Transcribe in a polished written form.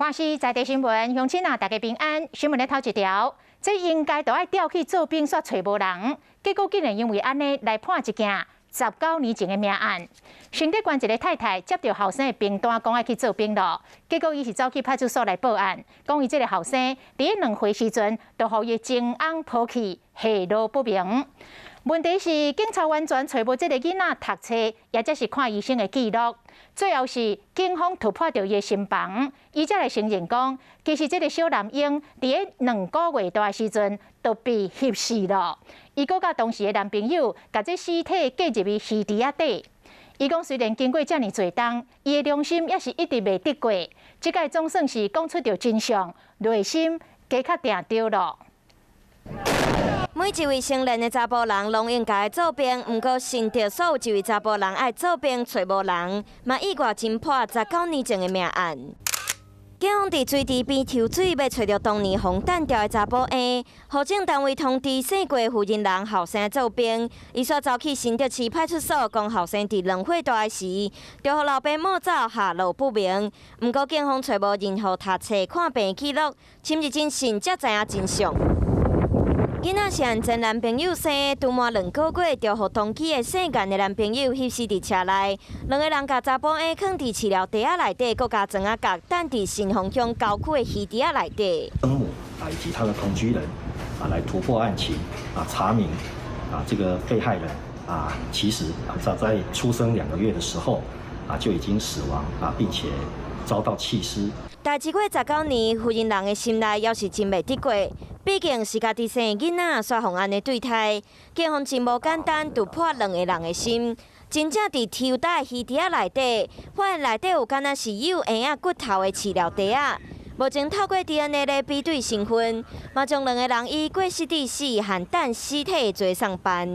关系在地新闻，乡亲啊，大家平安。新闻咧头一条，这应该都爱调去做兵，煞找无人，结果竟然因为安尼来判一件19年前的命案。新德县一个太太接到后生的兵单，讲爱去做兵咯，结果伊是走去派出所来报案，讲伊这个后生伫2回时阵，就互伊前翁抛弃，下落不明。问题是，警察完全找无这个囡仔读册，也则是看医生的记录。最后是警方突破到伊的新房，伊才来承认讲，其实这个小男婴伫2个月大的时阵就被翕死了。伊阁甲当时的男朋友，甲这尸体架入去鱼池仔底。伊讲虽然经过遮尔侪冬，伊的良心也是一直未得过。即个总算是讲出着真相，内心加较定着咯。每一位成年的查甫人拢应该做兵，毋过甚至所有一位查甫人爱做兵找无人，嘛意外侦破19年前的命案。警方伫水池边抽水，要找到当年红弹掉的查甫婴。户政单位通知姓过负责人后生做兵，伊煞走去新德市派出所，讲后生伫2岁大时，就互老爸冒走下落不明。毋过警方找无任何读册、看病记录，深入侦讯才知影真相。囡仔是前男朋友生的，拄满2个月，就互同期的姓颜的男朋友翕死伫车内。2个人甲查甫婴放伫饲料袋仔内底，佮甲装仔角等伫新丰乡郊区的鱼池仔内底。生母以及他的同居人来突破案情查明这个被害人其实早在出生2个月的时候就已经死亡并且遭到弃尸。代志过19年，负责人的心内也是真袂得过。毕竟是家己生的囡仔，煞互安尼对待，警方真无简单，突破2个人的心。真正伫抽袋鱼池仔内底，发现内底有敢若是有婴仔骨头的饲料袋仔。目前透过 DNA 来比对身份，嘛将2个人以过失致死和等尸体做上办。